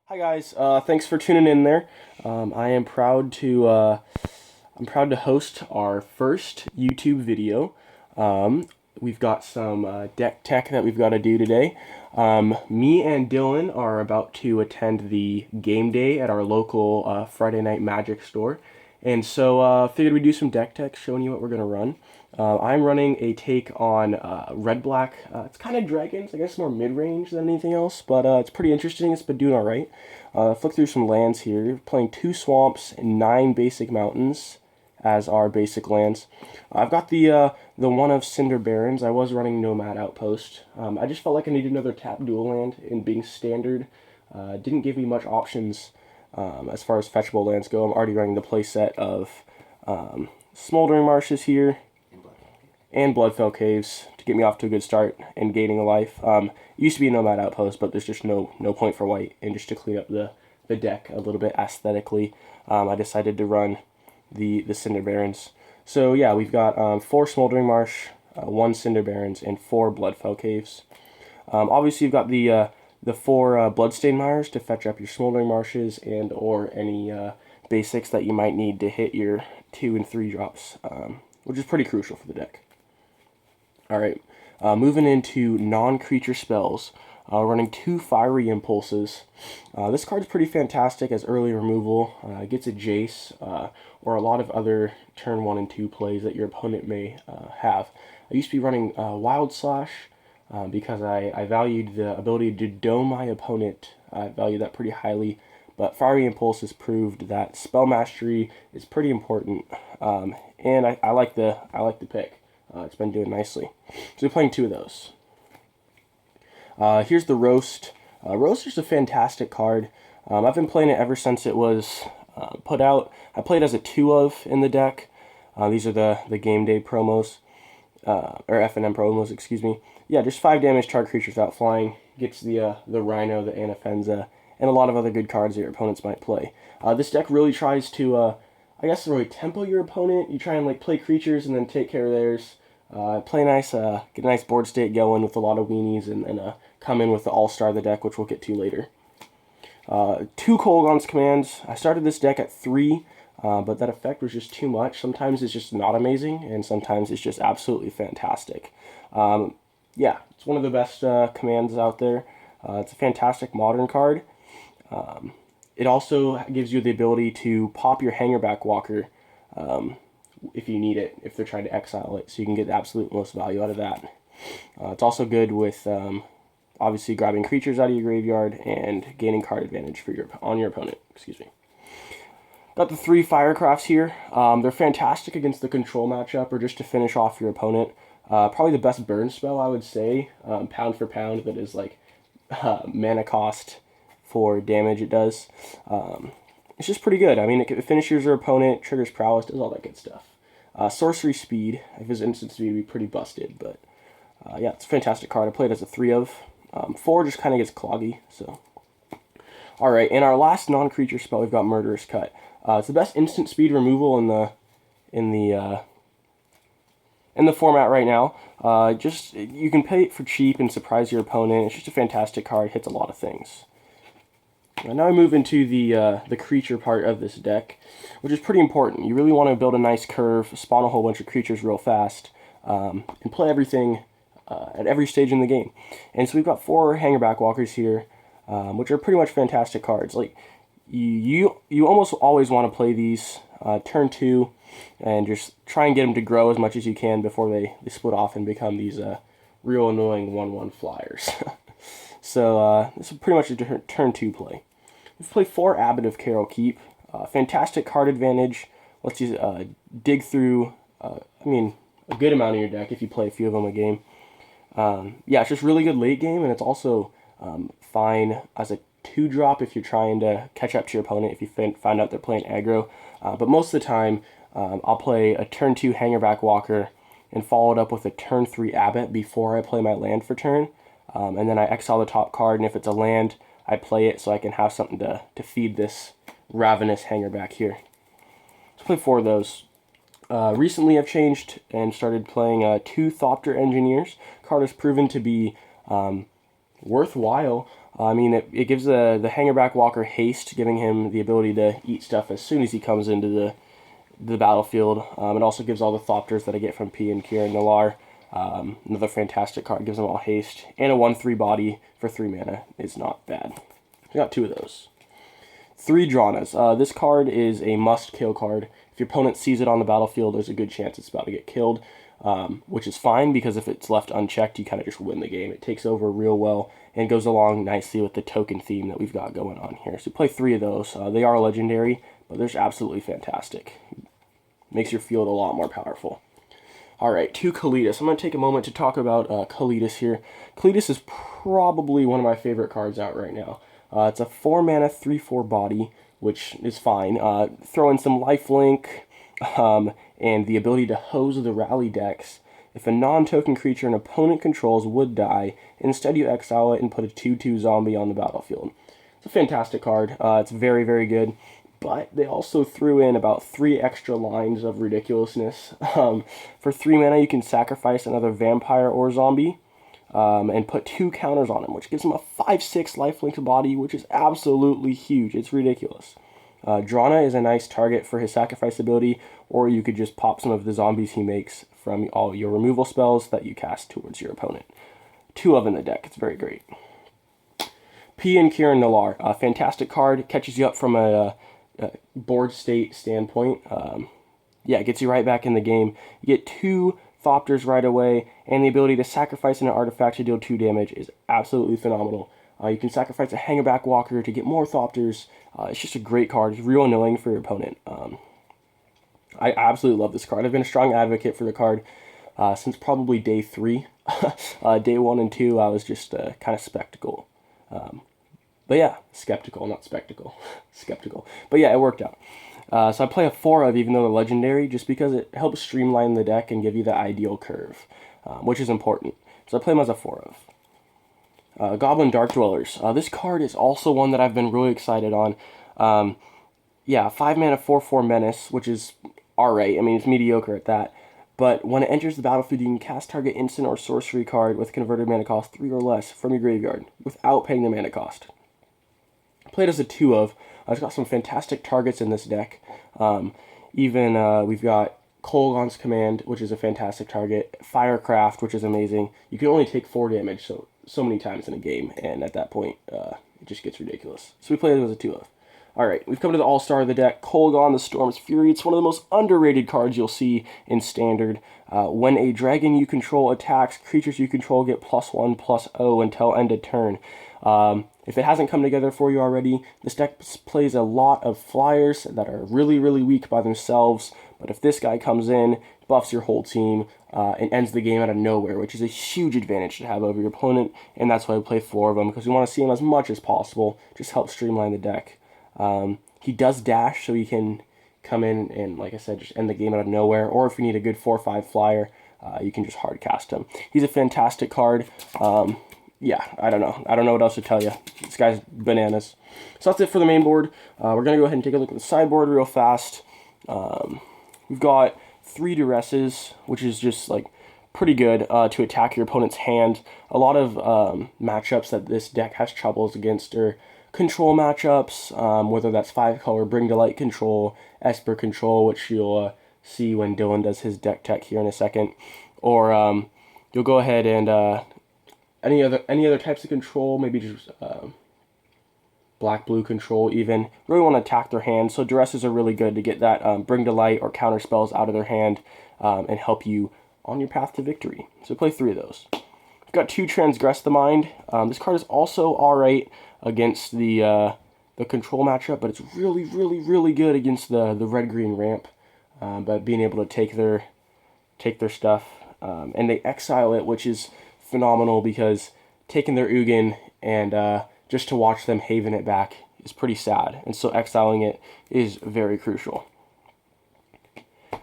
Hi guys, thanks for tuning in there. I am proud to host our first YouTube video. We've got some deck tech that we've got to do today. Me and Dylan are about to attend the game day at our local Friday Night Magic store, and so figured we'd do some deck tech, showing you what we're gonna run. I'm running a take on red black. It's kind of dragons, I guess more mid range than anything else, but it's pretty interesting. It's been doing all right. Flick through some lands here. Playing 2 swamps and 9 basic mountains as our basic lands. I've got the one of Cinder Barrens. I was running Nomad Outpost. I just felt like I needed another tap dual land, and being standard didn't give me much options as far as fetchable lands go. I'm already running the playset of Smoldering Marshes here and Bloodfell Caves to get me off to a good start and gaining a life. It used to be a Nomad Outpost, but there's just no point for white, and just to clean up the deck a little bit aesthetically, I decided to run the Cinder Barrens. So yeah, we've got 4 Smoldering Marsh, 1 Cinder Barrens, and 4 Bloodfell Caves. Obviously, you've got the 4 Bloodstained Mires to fetch up your Smoldering Marshes and or any basics that you might need to hit your 2 and 3 drops, which is pretty crucial for the deck. Alright, moving into non-creature spells, running 2 Fiery Impulses. This card's pretty fantastic as early removal. It gets a Jace, or a lot of other turn 1 and 2 plays that your opponent may have. I used to be running Wild Slash because I valued the ability to dome my opponent. I value that pretty highly, but Fiery Impulse has proved that spell mastery is pretty important, and I like the pick. It's been doing nicely. So we're playing 2 of those. Here's the Roast. Roaster's a fantastic card. I've been playing it ever since it was put out. I played as a 2 of in the deck. These are the game day promos, or FNM promos, excuse me. Yeah, just 5 damage target creatures without flying. Gets the Rhino, the Anafenza, and a lot of other good cards that your opponents might play. This deck really tries to, I guess, really tempo your opponent. You try and like play creatures and then take care of theirs. Play nice, get a nice board state going with a lot of weenies, and come in with the all-star of the deck, which we'll get to later. 2 Kolaghan's Commands. I started this deck at 3, but that effect was just too much. Sometimes it's just not amazing, and sometimes it's just absolutely fantastic. Yeah, it's one of the best commands out there. It's a fantastic modern card. It also gives you the ability to pop your Hangerback Walker if you need it, if they're trying to exile it, so you can get the absolute most value out of that. It's also good with obviously grabbing creatures out of your graveyard and gaining card advantage for your opponent. Excuse me. Got the 3 Firecrafts here. They're fantastic against the control matchup or just to finish off your opponent. Probably the best burn spell, I would say, pound for pound, that is like mana cost for damage it does. It's just pretty good. I mean, it finishes your opponent, triggers prowess, does all that good stuff. Sorcery Speed, if his instant speed would be pretty busted, but yeah, it's a fantastic card. I played as a 3 of. 4 just kind of gets cloggy, so. Alright, in our last non-creature spell, we've got Murderous Cut. It's the best instant speed removal in the format right now. Just you can pay it for cheap and surprise your opponent. It's just a fantastic card. Hits a lot of things. Now I move into the creature part of this deck, which is pretty important. You really want to build a nice curve, spawn a whole bunch of creatures real fast, and play everything at every stage in the game. And so we've got 4 Hangerback Walkers here, which are pretty much fantastic cards. Like you almost always want to play these turn 2 and just try and get them to grow as much as you can before they split off and become these real annoying 1/1 flyers. So this is pretty much a turn 2 play. Let's play 4 Abbot of Carol Keep. Fantastic card advantage. Lets you dig through, I mean, a good amount of your deck if you play a few of them a game. Yeah, it's just really good late game, and it's also fine as a 2-drop if you're trying to catch up to your opponent if you find out they're playing aggro. But most of the time, I'll play a turn 2 Hangerback Walker and follow it up with a turn 3 Abbot before I play my land for turn. And then I exile the top card, and if it's a land, I play it so I can have something to feed this ravenous Hangerback here. Let's play 4 of those. Recently I've changed and started playing 2 Thopter Engineers. Card has proven to be worthwhile. I mean, it gives the Hangerback Walker haste, giving him the ability to eat stuff as soon as he comes into the battlefield. It also gives all the Thopters that I get from P and Kieran Nalar. Another fantastic card, gives them all haste. And a 1/3 body for 3 mana is not bad. I got 2 of those. 3 Dranas. This card is a must-kill card. If your opponent sees it on the battlefield, there's a good chance it's about to get killed, which is fine because if it's left unchecked, you kind of just win the game. It takes over real well and goes along nicely with the token theme that we've got going on here. So we play 3 of those. They are legendary, but they're absolutely fantastic. Makes your field a lot more powerful. All right, 2 Kalitas. I'm going to take a moment to talk about Kalitas here. Kalitas is probably one of my favorite cards out right now. It's a 4 mana 3/4 body, which is fine. Throw in some lifelink and the ability to hose the rally decks. If a non-token creature an opponent controls would die, instead you exile it and put a 2/2 zombie on the battlefield. It's a fantastic card. It's very, very good. But they also threw in about 3 extra lines of ridiculousness. For 3 mana, you can sacrifice another vampire or zombie and put 2 counters on him, which gives him a 5/6 lifelink body, which is absolutely huge. It's ridiculous. Drana is a nice target for his sacrifice ability, or you could just pop some of the zombies he makes from all your removal spells that you cast towards your opponent. 2 of in the deck. It's very great. P and Kieran Nalar. A fantastic card. Catches you up from a board state standpoint. Yeah, it gets you right back in the game. You get 2 Thopters right away, and the ability to sacrifice an artifact to deal 2 damage is absolutely phenomenal. You can sacrifice a Hangerback Walker to get more Thopters. It's just a great card. It's real annoying for your opponent. I absolutely love this card. I've been a strong advocate for the card since probably day 3. Day 1 and 2, I was just kind of skeptical. But yeah, skeptical, not spectacle. Skeptical. But yeah, it worked out. So I play a 4 of, even though they're legendary, just because it helps streamline the deck and give you the ideal curve, which is important. So I play them as a 4 of. Goblin Dark Dwellers. This card is also one that I've been really excited on. Yeah, 5 mana 4/4 Menace, which is alright. I mean, it's mediocre at that. But when it enters the battlefield, you can cast target instant or sorcery card with converted mana cost 3 or less from your graveyard without paying the mana cost. Played as a 2 of. It's got some fantastic targets in this deck. We've got Kolaghan's Command, which is a fantastic target. Firecraft, which is amazing. You can only take 4 damage so many times in a game, and at that point, it just gets ridiculous. So we play it as a 2 of. Alright, we've come to the all-star of the deck, Kolaghan the Storm's Fury. It's one of the most underrated cards you'll see in Standard. When a dragon you control attacks, creatures you control get +1/+0 until end of turn. If it hasn't come together for you already, this deck plays a lot of flyers that are really, really weak by themselves. But if this guy comes in, buffs your whole team, and ends the game out of nowhere, which is a huge advantage to have over your opponent. And that's why we play 4 of them, because we want to see him as much as possible. Just help streamline the deck. He does dash, so he can come in and, like I said, just end the game out of nowhere. Or if you need a good 4/5 flyer, you can just hard cast him. He's a fantastic card. Yeah, I don't know. I don't know what else to tell you. This guy's bananas. So that's it for the main board. We're going to go ahead and take a look at the sideboard real fast. We've got 3 Duresses, which is just like pretty good to attack your opponent's hand. A lot of matchups that this deck has troubles against are control matchups, whether that's 5-color Bring to Light control, Esper control, which you'll see when Dylan does his deck tech here in a second. Or you'll go ahead and any other types of control, maybe just black-blue control even. Really want to attack their hand, so Duresses are really good to get that Bring to Light or counter spells out of their hand and help you on your path to victory. So play 3 of those. We've got 2 Transgress the Mind. This card is also alright against the control matchup, but it's really, really, really good against the red-green ramp. But being able to take their stuff, and they exile it, which is phenomenal because taking their Ugin and just to watch them haven it back is pretty sad, and so exiling it is very crucial.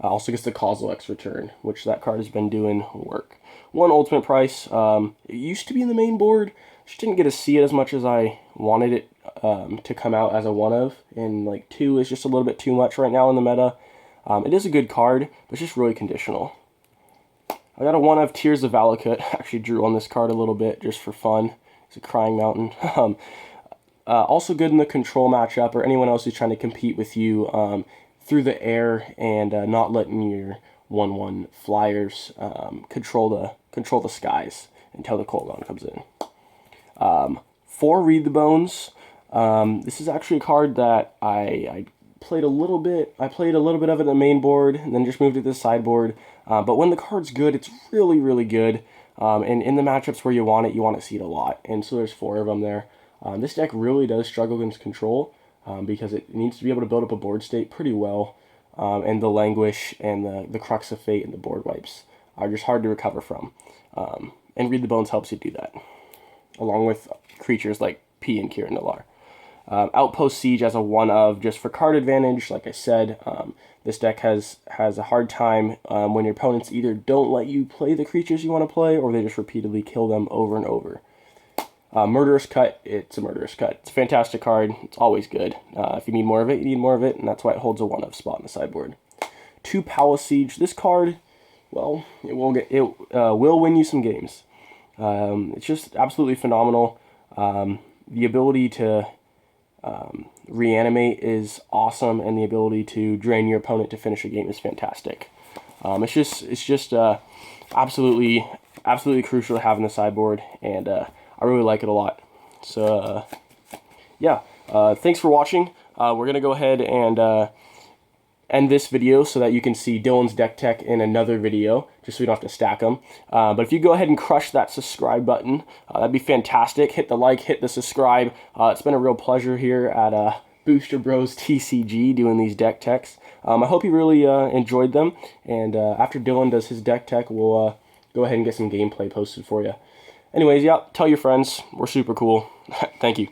Also gets the Kozilek's Return, which that card has been doing work. 1 ultimate price. It used to be in the main board. Just didn't get to see it as much as I wanted it to come out as a 1 of, and like 2 is just a little bit too much right now in the meta. It is a good card, but it's just really conditional. I got a 1 of Tears of Valakut. Actually drew on this card a little bit just for fun. It's a crying mountain. Also good in the control matchup, or anyone else who's trying to compete with you through the air and not letting your 1/1 flyers control the skies until the cooldown comes in. For Read the Bones, this is actually a card that I played a little bit. I played a little bit of it in the main board, and then just moved it to the sideboard. But when the card's good, it's really, really good. And in the matchups where you want to see it a lot. And so there's 4 of them there. This deck really does struggle against control because it needs to be able to build up a board state pretty well. And the Languish and the Crux of Fate and the board wipes are just hard to recover from. And Read the Bones helps you do that, along with creatures like P and Kieran Nalaar. Outpost Siege as a 1-of, just for card advantage. Like I said, this deck has a hard time when your opponents either don't let you play the creatures you want to play, or they just repeatedly kill them over and over. Murderous Cut, it's a Murderous Cut. It's a fantastic card. It's always good. If you need more of it, you need more of it, and that's why it holds a 1-of spot in the sideboard. 2 Palace Siege. This card, well, it will win you some games. It's just absolutely phenomenal. The ability to reanimate is awesome, and the ability to drain your opponent to finish a game is fantastic. It's just absolutely crucial to have in the sideboard, and I really like it a lot. So yeah, thanks for watching. We're gonna go ahead and end this video so that you can see Dylan's deck tech in another video, just so we don't have to stack them. But if you go ahead and crush that subscribe button, that'd be fantastic. Hit the like, hit the subscribe. It's been a real pleasure here at Booster Bros TCG doing these deck techs. I hope you really enjoyed them, and after Dylan does his deck tech, we'll go ahead and get some gameplay posted for you. Anyways, yeah, tell your friends. We're super cool. Thank you.